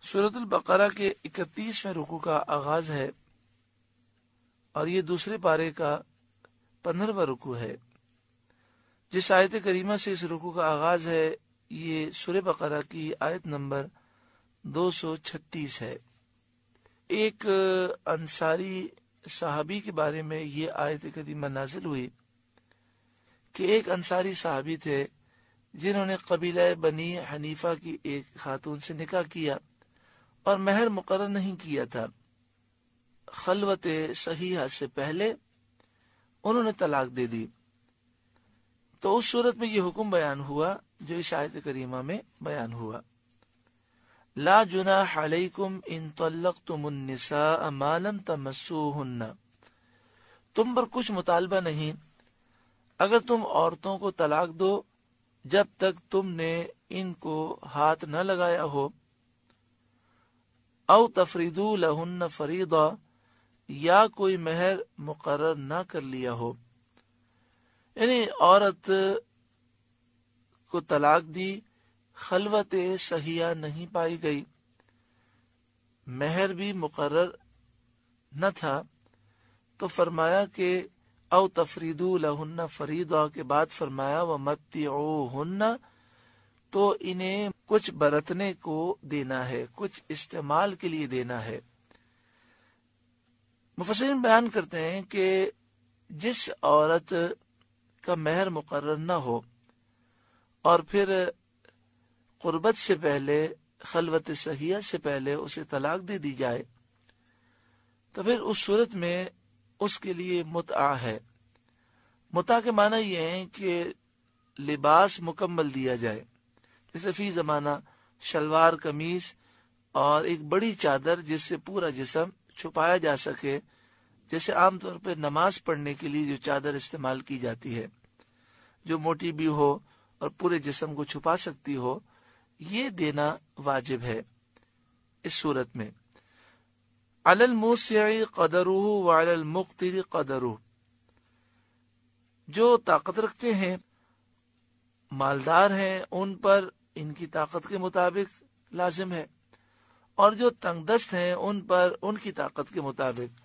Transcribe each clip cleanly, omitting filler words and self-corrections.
سورۃ البقرہ کے 31ویں رکوع کا آغاز ہے اور یہ دوسرے پارے کا 15واں رکوع ہے۔ جس آیت کریمہ سے اس رکوع کا آغاز ہے یہ سورہ بقرہ کی آیت نمبر 236 ہے۔ ایک انصاری صحابی کے بارے میں یہ آیت کریمہ نازل ہوئی کہ ایک انصاری صحابی تھے جنہوں نے قبیلہ بنی حنیفہ کی ایک خاتون سے نکاح کیا اور مہر مقرر نہیں کیا تھا۔ خلوت صحیحہ سے پہلے انہوں نے طلاق دے دی، تو اس صورت میں یہ حکم بیان ہوا جو اس آیت کریمہ میں بیان ہوا، لا جناح علیکم ان طلقتم النساء ما لم تمسوہن، تم پر کچھ مطالبہ نہیں اگر تم عورتوں کو طلاق دو جب تک تم نے ان کو ہاتھ نہ لگایا ہو، او تفریدو لہن فریضہ، یا کوئی مہر مقرر نہ کر لیا ہو، یعنی عورت کو طلاق دی، خلوت صحیحہ نہیں پائی گئی، مہر بھی مقرر نہ تھا، تو فرمایا کہ او تفریدو لہن فریضہ کے بعد فرمایا ومتعوہن، تو انہیں کچھ برتنے کو دینا ہے، کچھ استعمال کے لیے دینا ہے۔ مفسرین بیان کرتے ہیں کہ جس عورت کا مہر مقرر نہ ہو اور پھر قربت سے پہلے، خلوت صحیحہ سے پہلے اسے طلاق دے دی جائے، تو پھر اس صورت میں اس کے لیے متعہ ہے۔ متعہ کے معنی یہ ہے کہ لباس مکمل دیا جائے، جیسے فی زمانہ شلوار قمیض اور ایک بڑی چادر جس سے پورا جسم چھپایا جا سکے، جیسے عام طور پہ نماز پڑھنے کے لیے جو چادر استعمال کی جاتی ہے، جو موٹی بھی ہو اور پورے جسم کو چھپا سکتی ہو، یہ دینا واجب ہے اس صورت میں۔ علی الموسع قدرہ وعلی المقتر قدرہ، جو طاقت رکھتے ہیں، مالدار ہیں، ان پر ان کی طاقت کے مطابق لازم ہے، اور جو تنگ دست ہیں ان پر ان کی طاقت کے مطابق،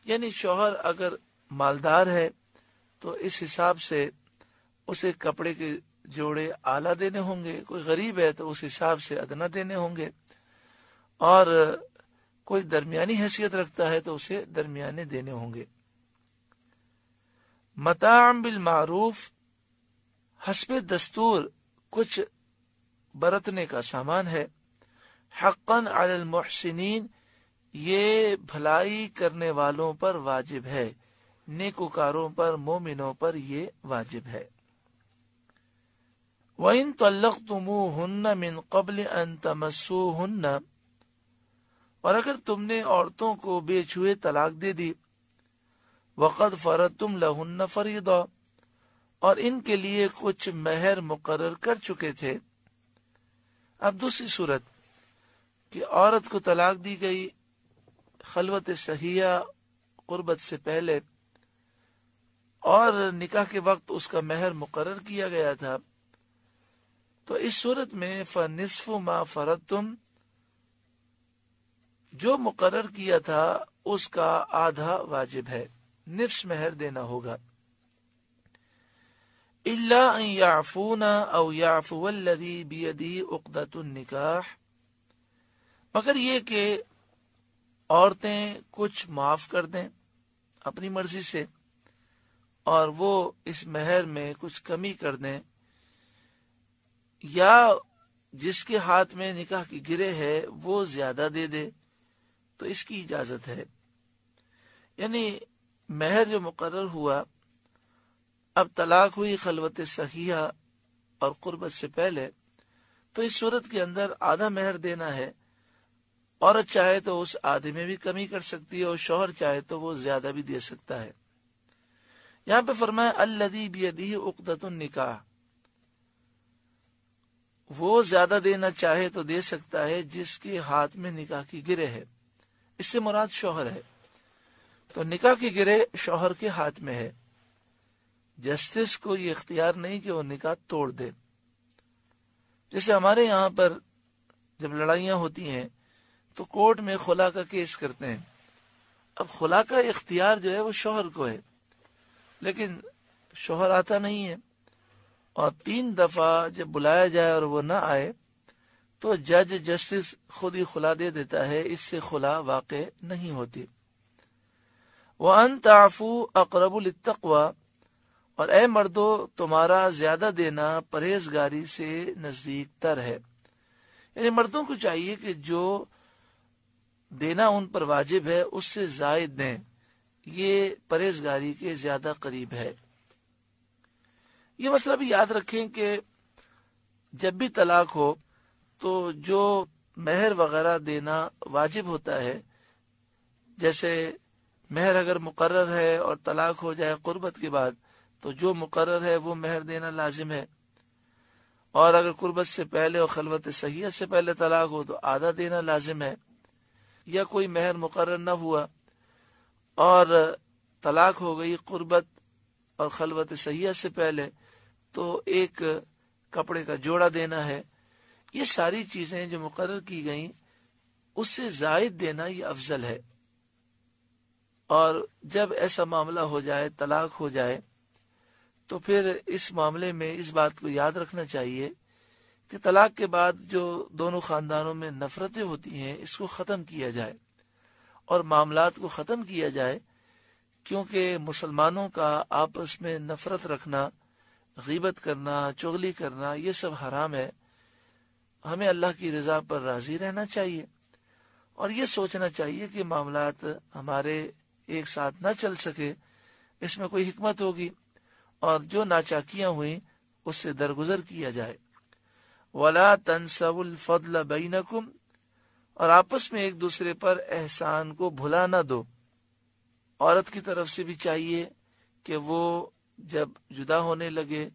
یعنی شوہر اگر مالدار ہے تو اس حساب سے اسے کپڑے کے جوڑے اعلیٰ دینے ہوں گے، کوئی غریب ہے تو اس حساب سے ادنا دینے ہوں گے، اور کوئی درمیانی حیثیت رکھتا ہے تو اسے درمیانے دینے ہوں گے۔ متاعا بالمعروف، حسب دستور کچھ برتنے کا سامان ہے، حقا علی المحسنین، یہ بھلائی کرنے والوں پر واجب ہے، نیکوکاروں پر، مومنوں پر یہ واجب ہے۔ وَإِن طَلَّقْتُمُوهُنَّ مِن قَبْلِ أَن تَمَسُّوهُنَّ، اور اگر تم نے عورتوں کو بے چھوئے طلاق دے دی، وَقَدْ فَرَضْتُمْ لَهُنَّ فَرِيضَةً، اور ان کے لیے کچھ مہر مقرر کر چکے تھے۔ اب دوسری صورت کہ عورت کو طلاق دی گئی خلوت صحیحہ قربت سے پہلے، اور نکاح کے وقت اس کا مہر مقرر کیا گیا تھا، تو اس صورت میں فَنِصْفُ مَا فَرَضْتُمْ، جو مقرر کیا تھا اس کا آدھا واجب ہے، نصف مہر دینا ہوگا۔ إِلَّا أَن يَعْفُونَ أَوْ يَعْفُوَ الَّذِي بِيَدِهِ عُقْدَةُ النِّكَاحِ، مگر یہ کہ عورتیں کچھ معاف کر دیں اپنی مرضی سے، اور وہ اس مہر میں کچھ کمی کر دیں، یا جس کے ہاتھ میں نکاح کی گرہ ہے وہ زیادہ دے دے، تو اس کی اجازت ہے۔ یعنی مہر جو مقرر ہوا، اب طلاق ہوئی خلوت صحیحہ اور قربت سے پہلے، تو اس صورت کے اندر آدھا مہر دینا ہے، عورت چاہے تو اس آدھے میں بھی کمی کر سکتی ہے، اور شوہر چاہے تو وہ زیادہ بھی دے سکتا ہے۔ یہاں پہ فرمایا الذی بیدہ عقدۃ النکاح، وہ زیادہ دینا چاہے تو دے سکتا ہے جس کے ہاتھ میں نکاح کی گرہ ہے، اس سے مراد شوہر ہے، تو نکاح کی گرہ شوہر کے ہاتھ میں ہے، جسٹس کو یہ اختیار نہیں کہ وہ نکاح توڑ دے۔ جیسے ہمارے یہاں پر جب لڑائیاں ہوتی ہیں تو کورٹ میں خلا کا کیس کرتے ہیں. اب خلا کا اختیار جو ہے وہ شوہر کو ہے، لیکن شوہر آتا نہیں ہے، اور 3 دفعہ جب بلایا جائے اور وہ نہ آئے تو جج جسٹس خود ہی خلا دے دیتا ہے. اس سے خلا واقع نہیں ہوتی. وَأَن تَعْفُوا أَقْرَبُ لِلتَّقْوَى، اور اے مردو تمہارا زیادہ دینا پرہیزگاری سے نزدیک تر ہے. یعنی مردوں کو چاہیے کہ جو دینا ان پر واجب ہے اس سے زائد دیں، یہ پرہیزگاری کے زیادہ قریب ہے. یہ مسئلہ بھی یاد رکھیں کہ جب بھی طلاق ہو تو جو مہر وغیرہ دینا واجب ہوتا ہے، جیسے مہر اگر مقرر ہے اور طلاق ہو جائے قربت کے بعد تو جو مقرر ہے وہ مہر دینا لازم ہے، اور اگر قربت سے پہلے اور خلوت صحیحہ سے پہلے طلاق ہو تو آدھا دینا لازم ہے. یا کوئی مہر مقرر نہ ہوا اور طلاق ہو گئی قربت اور خلوت صحیحہ سے پہلے تو ایک کپڑے کا جوڑا دینا ہے. یہ ساری چیزیں جو مقرر کی گئیں اس سے زائد دینا یہ افضل ہے. اور جب ایسا معاملہ ہو جائے، طلاق ہو جائے، تو پھر اس معاملے میں اس بات کو یاد رکھنا چاہیے کہ طلاق کے بعد جو دونوں خاندانوں میں نفرتیں ہوتی ہیں اس کو ختم کیا جائے اور معاملات کو ختم کیا جائے، کیونکہ مسلمانوں کا آپس میں نفرت رکھنا، غیبت کرنا، چغلی کرنا یہ سب حرام ہے. ہمیں اللہ کی رضا پر راضی رہنا چاہیے اور یہ سوچنا چاہیے کہ معاملات ہمارے ایک ساتھ نہ چل سکے، اس میں کوئی حکمت ہوگی، اور جو ناچاکیاں ہوئیں اس سے درگزر کیا جائے. وَلَا تَنْسَوُا الْفَضْلَ بَيْنَكُمْ، اور آپس میں ایک دوسرے پر احسان کو بھلا نہ دو. عورت کی طرف سے بھی چاہیے کہ وہ جب جدا ہونے لگے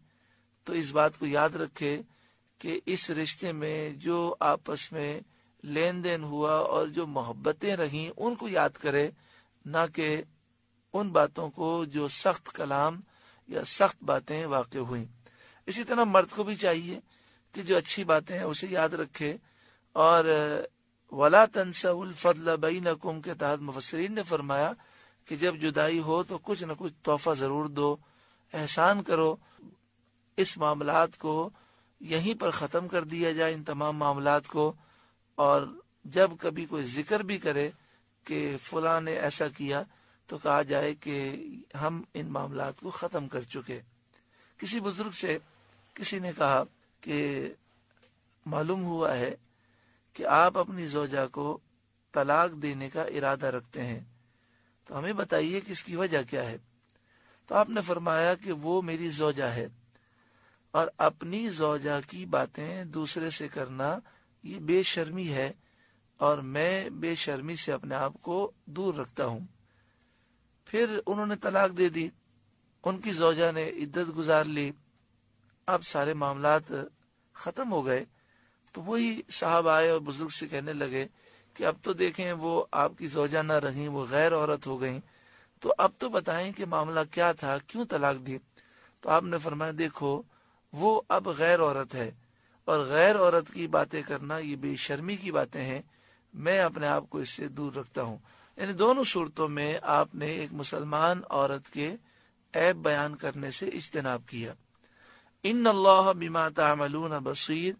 تو اس بات کو یاد رکھے کہ اس رشتے میں جو آپس میں لین دین ہوا اور جو محبتیں رہیں ان کو یاد کرے، نہ کہ ان باتوں کو جو سخت کلام یا سخت باتیں واقع ہوئیں. اسی طرح مرد کو بھی چاہیے کہ جو اچھی باتیں ہیں اسے یاد رکھے. اور وَلَا تَنْسَوُا الْفَضْلَ بَيْنَكُمْ کے تحت مفسرین نے فرمایا کہ جب جدائی ہو تو کچھ نہ کچھ تحفہ ضرور دو، احسان کرو. اس معاملات کو یہیں پر ختم کر دیا جائے، ان تمام معاملات کو. اور جب کبھی کوئی ذکر بھی کرے کہ فلاں نے ایسا کیا تو کہا جائے کہ ہم ان معاملات کو ختم کر چکے. کسی بزرگ سے کسی نے کہا کہ معلوم ہوا ہے کہ آپ اپنی زوجہ کو طلاق دینے کا ارادہ رکھتے ہیں، تو ہمیں بتائیے کہ اس کی وجہ کیا ہے. تو آپ نے فرمایا کہ وہ میری زوجہ ہے اور اپنی زوجہ کی باتیں دوسرے سے کرنا یہ بے شرمی ہے، اور میں بے شرمی سے اپنے آپ کو دور رکھتا ہوں. پھر انہوں نے طلاق دے دی، ان کی زوجہ نے عدت گزار لی، اب سارے معاملات ختم ہو گئے. تو وہی صاحب آئے اور بزرگ سے کہنے لگے کہ اب تو دیکھیں وہ آپ کی زوجہ نہ رہیں، وہ غیر عورت ہو گئیں، تو اب تو بتائیں کہ معاملہ کیا تھا، کیوں طلاق دی. تو آپ نے فرمایا دیکھو وہ اب غیر عورت ہے، اور غیر عورت کی باتیں کرنا یہ بے شرمی کی باتیں ہیں، میں اپنے آپ کو اس سے دور رکھتا ہوں. یعنی دونوں صورتوں میں آپ نے ایک مسلمان عورت کے عیب بیان کرنے سے اجتناب کیا. ان اللہ بما تعملون بصیر،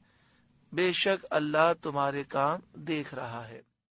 بے شک اللہ تمہارے کام دیکھ رہا ہے.